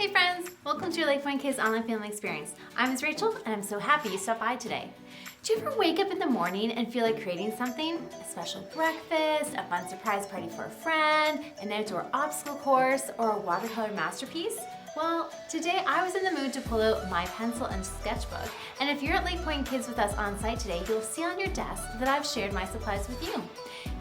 Hey friends, welcome to your LakePoint Kids Online Family Experience. I'm Ms. Rachel and I'm so happy you stopped by today. Do you ever wake up in the morning and feel like creating something? A special breakfast, a fun surprise party for a friend, an outdoor obstacle course, or a watercolor masterpiece? Well, today I was in the mood to pull out my pencil and sketchbook, and if you're at LakePoint Kids with us on site today, you'll see on your desk that I've shared my supplies with you.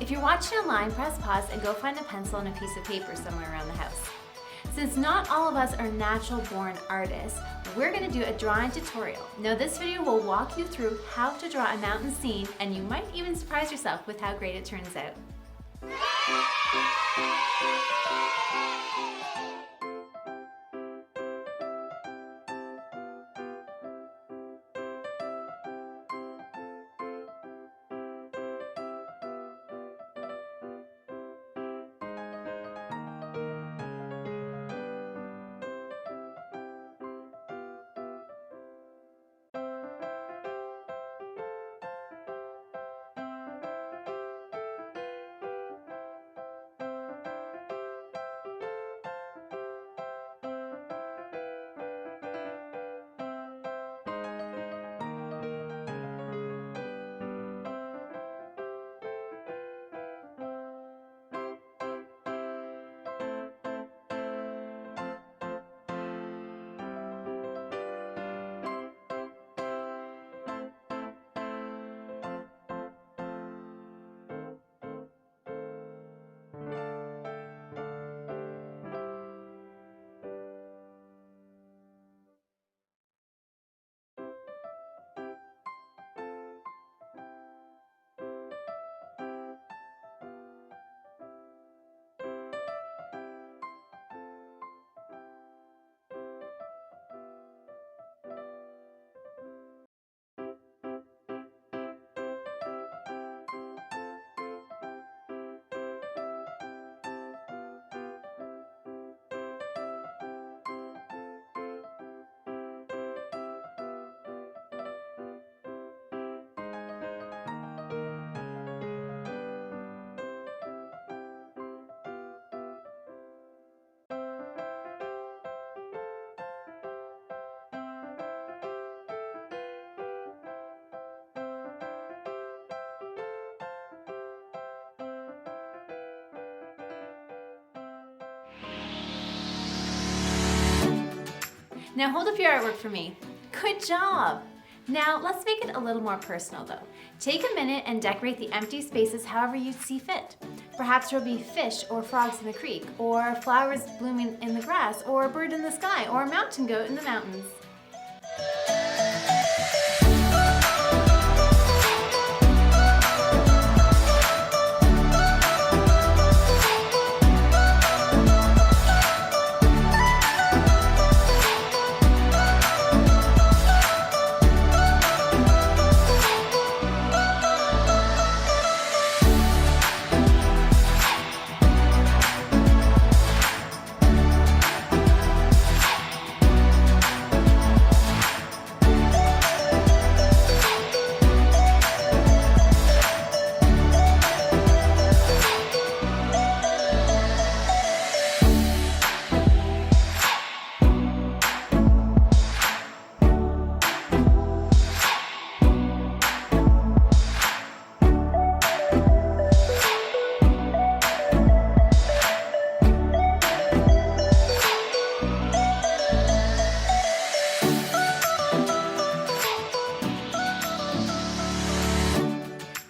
If you're watching online, press pause and go find a pencil and a piece of paper somewhere around the house. Since not all of us are natural-born artists, we're going to do a drawing tutorial. Now this video will walk you through how to draw a mountain scene, and you might even surprise yourself with how great it turns out. Now hold up your artwork for me. Good job! Now let's make it a little more personal though. Take a minute and decorate the empty spaces however you see fit. Perhaps there'll be fish or frogs in the creek, or flowers blooming in the grass, or a bird in the sky, or a mountain goat in the mountains.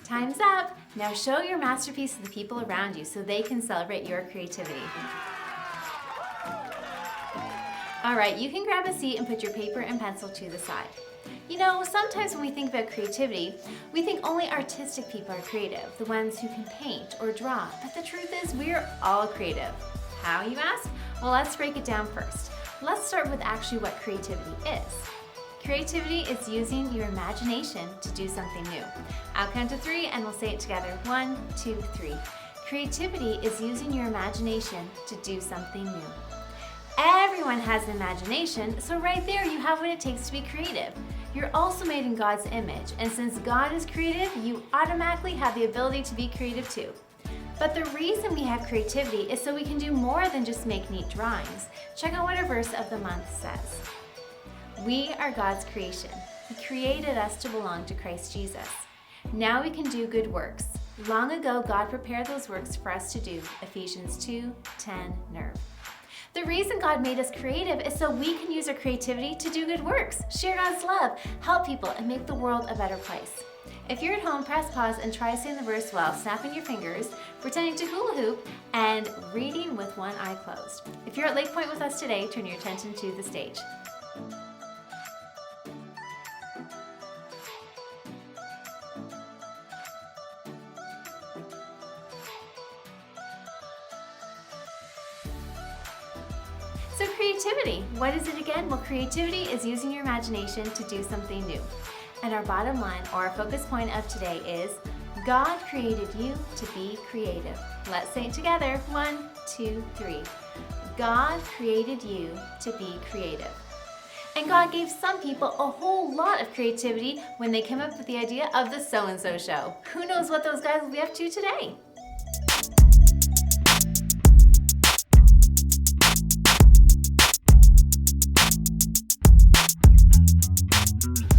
Time's up! Now show your masterpiece to the people around you so they can celebrate your creativity. Alright, you can grab a seat and put your paper and pencil to the side. You know, sometimes when we think about creativity, we think only artistic people are creative, the ones who can paint or draw, but the truth is we're all creative. How, you ask? Well, let's break it down first. Let's start with actually what creativity is. Creativity is using your imagination to do something new. I'll count to 3 and we'll say it together. 1, 2, 3. Creativity is using your imagination to do something new. Everyone has an imagination, so right there you have what it takes to be creative. You're also made in God's image, and since God is creative, you automatically have the ability to be creative too. But the reason we have creativity is so we can do more than just make neat drawings. Check out what our verse of the month says. We are God's creation. He created us to belong to Christ Jesus. Now we can do good works. Long ago, God prepared those works for us to do. Ephesians 2:10 Nerve. The reason God made us creative is so we can use our creativity to do good works, share God's love, help people, and make the world a better place. If you're at home, press pause and try saying the verse while snapping your fingers, pretending to hula hoop, and reading with one eye closed. If you're at LakePoint with us today, turn your attention to the stage. So creativity, what is it again? Well, creativity is using your imagination to do something new. And our bottom line, or our focus point of today is, God created you to be creative. Let's say it together. 1, 2, 3. God created you to be creative. And God gave some people a whole lot of creativity when they came up with the idea of the So-and-So Show. Who knows what those guys will be up to today?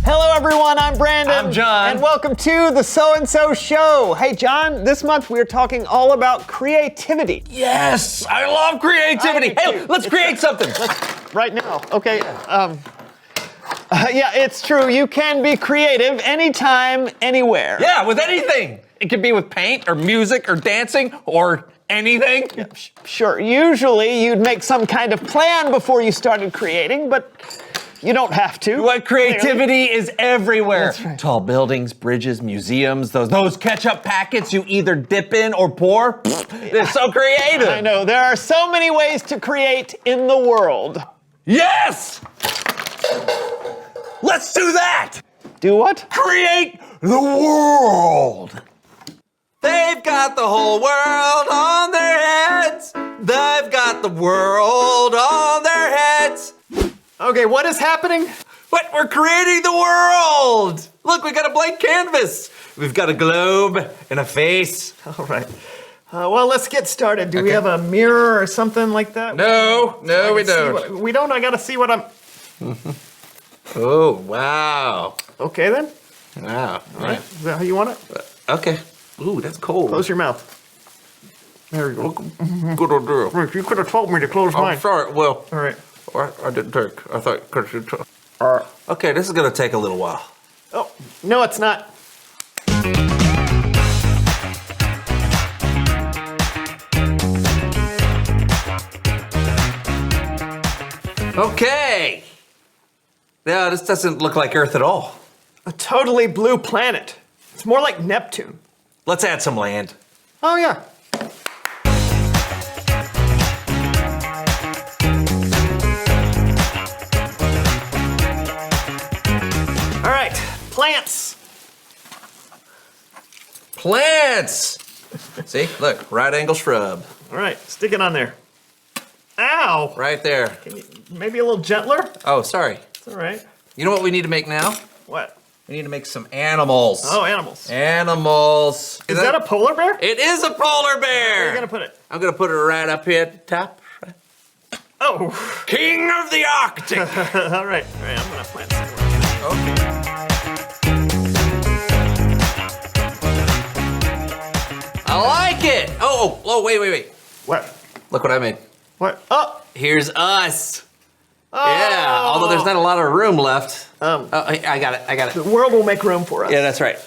Hello everyone, I'm Brandon. I'm John. And welcome to the So-and-So Show. Hey John, this month we're talking all about creativity. Yes, I love creativity. Hey, let's create something. Right now, okay. Yeah, it's true. You can be creative anytime, anywhere. Yeah, with anything. It could be with paint or music or dancing or anything. Yeah, sure, usually you'd make some kind of plan before you started creating, but you don't have to. What creativity is everywhere. That's right. Tall buildings, bridges, museums, those ketchup packets you either dip in or pour. They're so creative. I know, there are so many ways to create in the world. Yes! Let's do that! Do what? Create the world! They've got the whole world on their heads. They've got the world on their heads. Okay, what is happening? But we're creating the world! Look, we got a blank canvas. We've got a globe and a face. All right. Well, let's get started. Do we have a mirror or something like that? No, we don't. We don't? I gotta see what I'm... Oh, wow. Okay then. Wow. All right. Is that how you want it? Okay. Ooh, that's cold. Close your mouth. There we go. Good idea. You could have told me to close mine. I'm sorry. Well, All right. I didn't take. I thought because you took. Okay, this is gonna take a little while. Oh, no, it's not. Okay. No, this doesn't look like Earth at all. A totally blue planet. It's more like Neptune. Let's add some land. Oh, yeah. All right, plants. Plants! See, look, right angle shrub. All right, stick it on there. Ow! Right there. Can you, maybe a little gentler? Oh, sorry. It's all right. You know what we need to make now? What? We need to make some animals. Oh, animals. Animals. Is that a polar bear? It is a polar bear! Where are you gonna put it? I'm gonna put it right up here at the top. Oh! King of the Arctic! All right, I'm gonna plant some. Okay. I like it! Oh, wait. What? Look what I made. What? Oh! Here's us. Oh! Yeah, although there's not a lot of room left. Oh, I got it. the world will make room for us. Yeah, that's right.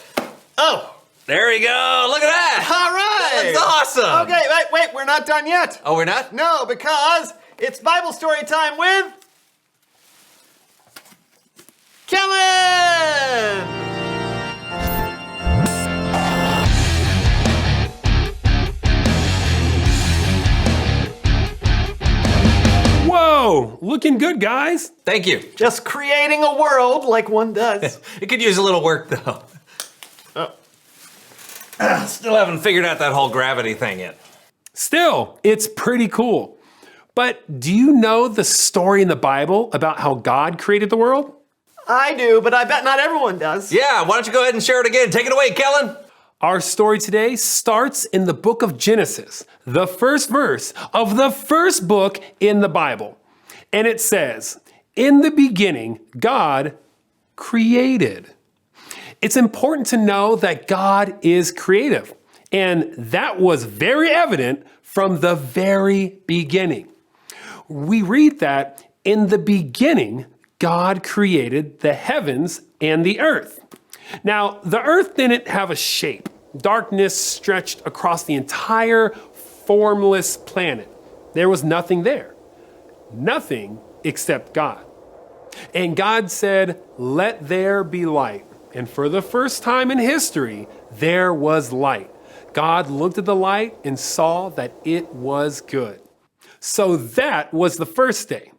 Oh! There we go, look at that! All right! That's awesome! Okay, wait, we're not done yet. Oh, we're not? No, because it's Bible story time with... Kellen! Whoa, looking good, guys. Thank you. Just creating a world like one does. It could use a little work, though. Still haven't figured out that whole gravity thing yet. Still, it's pretty cool. But do you know the story in the Bible about how God created the world? I do, but I bet not everyone does. Yeah, why don't you go ahead and share it again? Take it away, Kellen. Our story today starts in the book of Genesis, the first verse of the first book in the Bible. And it says, "In the beginning, God created." It's important to know that God is creative, and that was very evident from the very beginning. We read that in the beginning, God created the heavens and the earth. Now, the earth didn't have a shape. Darkness stretched across the entire formless planet. There was nothing there. Nothing except God. And God said, "Let there be light." And for the first time in history, there was light. God looked at the light and saw that it was good. So that was the first day.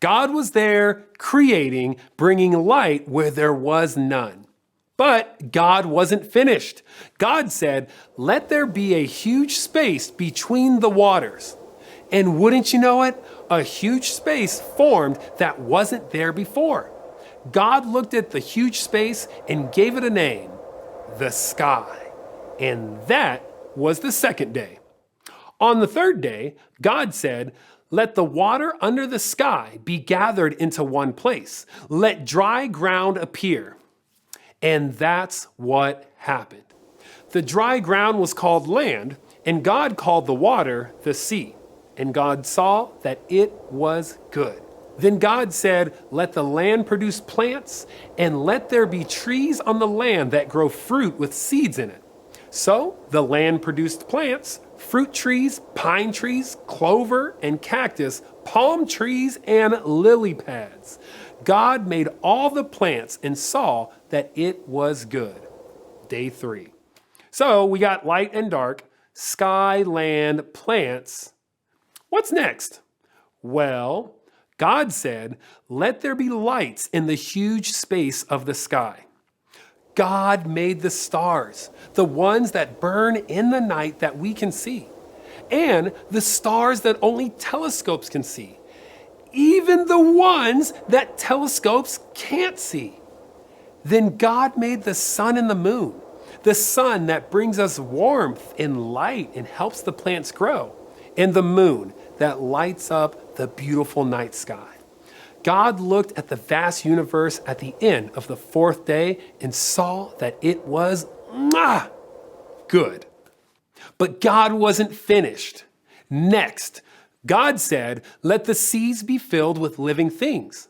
God was there creating, bringing light where there was none. But God wasn't finished. God said, "Let there be a huge space between the waters." And wouldn't you know it, a huge space formed that wasn't there before. God looked at the huge space and gave it a name, the sky. And that was the second day. On the third day, God said, "Let the water under the sky be gathered into one place. Let dry ground appear." And that's what happened. The dry ground was called land, and God called the water the sea. And God saw that it was good. Then God said, "Let the land produce plants, and let there be trees on the land that grow fruit with seeds in it." So the land produced plants, fruit trees, pine trees, clover and cactus, palm trees, and lily pads. God made all the plants and saw that it was good. Day 3. So we got light and dark, sky, land, plants. What's next? Well, God said, "Let there be lights in the huge space of the sky." God made the stars, the ones that burn in the night that we can see, and the stars that only telescopes can see, even the ones that telescopes can't see. Then God made the sun and the moon, the sun that brings us warmth and light and helps the plants grow, and the moon that lights up the beautiful night sky. God looked at the vast universe at the end of the fourth day and saw that it was good. But God wasn't finished. Next, God said, "Let the seas be filled with living things.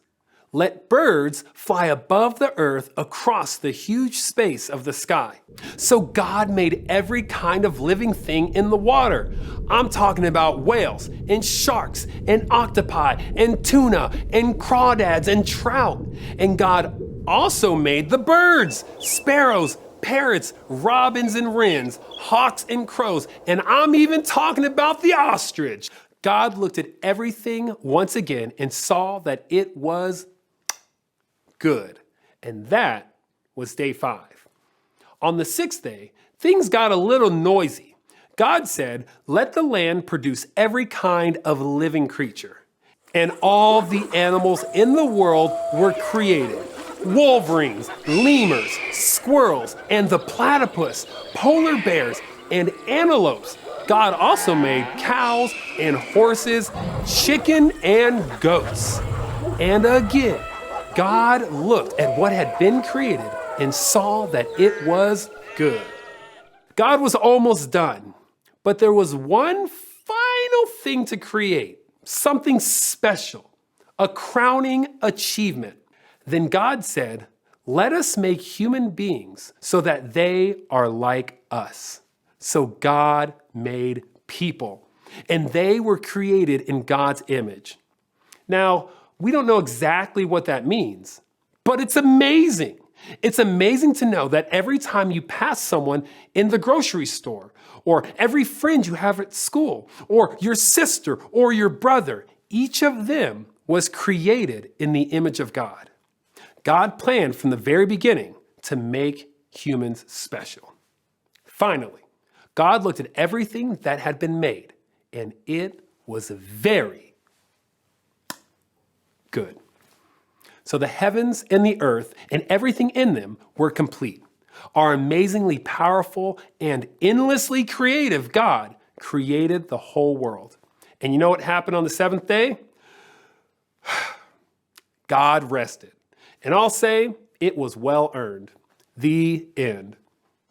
Let birds fly above the earth across the huge space of the sky." So God made every kind of living thing in the water. I'm talking about whales and sharks and octopi and tuna and crawdads and trout. And God also made the birds, sparrows, parrots, robins and wrens, hawks and crows. And I'm even talking about the ostrich. God looked at everything once again and saw that it was good. And that was day 5. On the 6th day, things got a little noisy. God said, "Let the land produce every kind of living creature." And all the animals in the world were created. Wolverines, lemurs, squirrels, and the platypus, polar bears, and antelopes. God also made cows and horses, chicken and goats. And again, God looked at what had been created and saw that it was good. God was almost done, but there was one final thing to create, something special, a crowning achievement. Then God said, "Let us make human beings so that they are like us." So God made people, and they were created in God's image. Now, we don't know exactly what that means, but it's amazing. It's amazing to know that every time you pass someone in the grocery store, or every friend you have at school, or your sister or your brother, each of them was created in the image of God. God planned from the very beginning to make humans special. Finally, God looked at everything that had been made, and it was very good. So the heavens and the earth and everything in them were complete. Our amazingly powerful and endlessly creative God created the whole world. And you know what happened on the seventh day? God rested. And I'll say it was well earned. The end.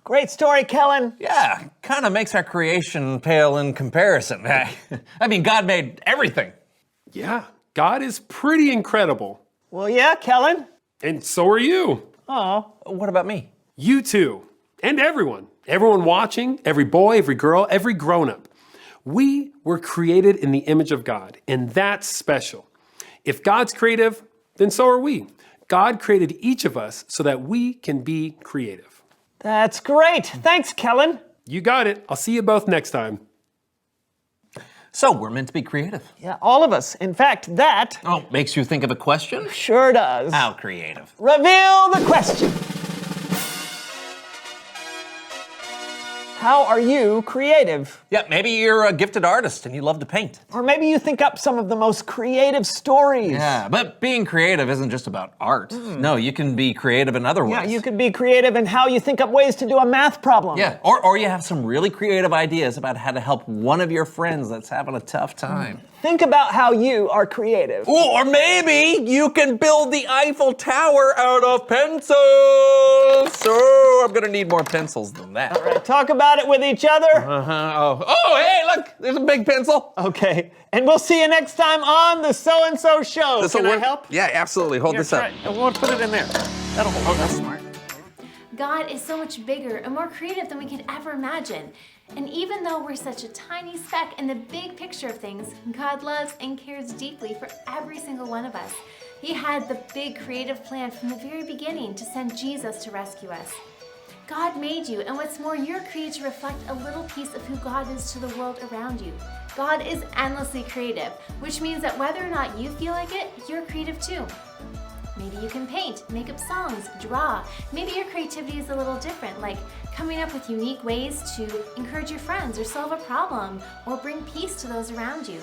Great story, Kellen. Yeah, kind of makes our creation pale in comparison. I mean, God made everything. Yeah, God is pretty incredible. Well, yeah, Kellen. And so are you. Oh. What about me? You too. And everyone. Everyone watching, every boy, every girl, every grown-up. We were created in the image of God, and that's special. If God's creative, then so are we. God created each of us so that we can be creative. That's great. Thanks, Kellen. You got it. I'll see you both next time. So, we're meant to be creative. Yeah, all of us. In fact, that Oh, makes you think of a question? sure does. How creative? Reveal the question. How are you creative? Yeah, maybe you're a gifted artist and you love to paint. Or maybe you think up some of the most creative stories. Yeah, but being creative isn't just about art. No, you can be creative in other ways. Yeah, you could be creative in how you think up ways to do a math problem. Yeah, or you have some really creative ideas about how to help one of your friends that's having a tough time. Think about how you are creative. Ooh, or maybe you can build the Eiffel Tower out of pencils. So I'm gonna need more pencils than that. All right, talk about it with each other. Oh, hey, look, there's a big pencil. Okay, and we'll see you next time on the So-and-so Show. This'll Can I work? help? Yeah, absolutely. Hold Here, this up. try it. And we'll put it in there. That'll hold. Oh, that's smart. God is so much bigger and more creative than we could ever imagine. And even though we're such a tiny speck in the big picture of things, God loves and cares deeply for every single one of us. He had the big creative plan from the very beginning to send Jesus to rescue us. God made you, and what's more, you're created to reflect a little piece of who God is to the world around you. God is endlessly creative, which means that whether or not you feel like it, you're creative too. Maybe you can paint, make up songs, draw. Maybe your creativity is a little different, like coming up with unique ways to encourage your friends or solve a problem or bring peace to those around you.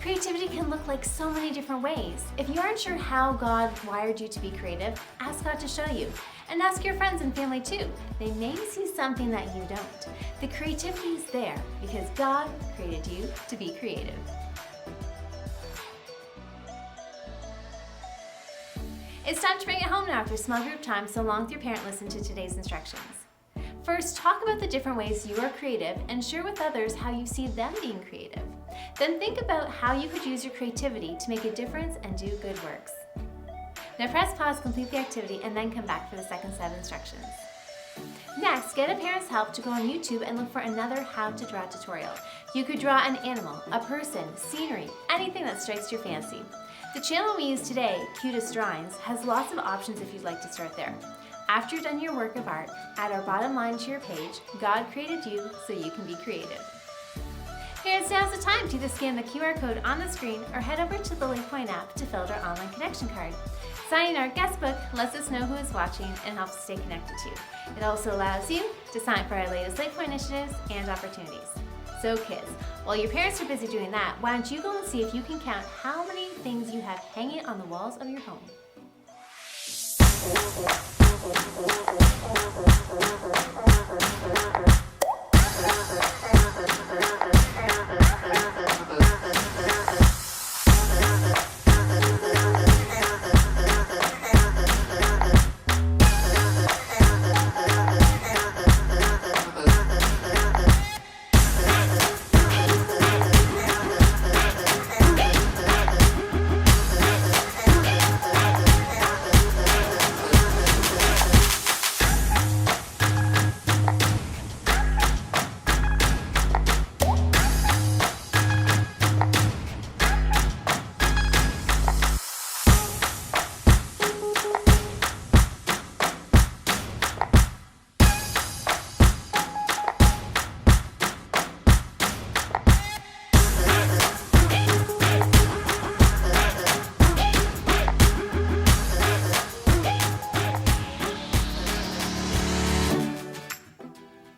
Creativity can look like so many different ways. If you aren't sure how God wired you to be creative, ask God to show you. And ask your friends and family too. They may see something that you don't. The creativity is there because God created you to be creative. It's time to bring it home now after small group time, so long as your parent listened to today's instructions. First, talk about the different ways you are creative and share with others how you see them being creative. Then think about how you could use your creativity to make a difference and do good works. Now press pause, complete the activity, and then come back for the second set of instructions. Next, get a parent's help to go on YouTube and look for another how to draw tutorial. You could draw an animal, a person, scenery, anything that strikes your fancy. The channel we use today, Cutest Drawings, has lots of options if you'd like to start there. After you're done your work of art, add our bottom line to your page, God created you so you can be creative. Here's now's the time to either scan the QR code on the screen or head over to the LakePoint app to fill out our online connection card. Signing our guest book lets us know who is watching and helps us stay connected to you. It also allows you to sign up for our latest LakePoint initiatives and opportunities. So kids, while your parents are busy doing that, why don't you go and see if you can count how many things you have hanging on the walls of your home.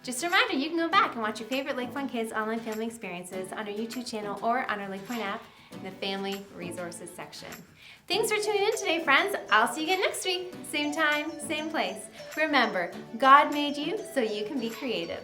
Just a reminder, you can go back and watch your favorite LakePoint Kids online family experiences on our YouTube channel or on our LakePoint app. in the Family Resources section. Thanks for tuning in today, friends. I'll see you again next week. Same time, same place. Remember, God made you so you can be creative.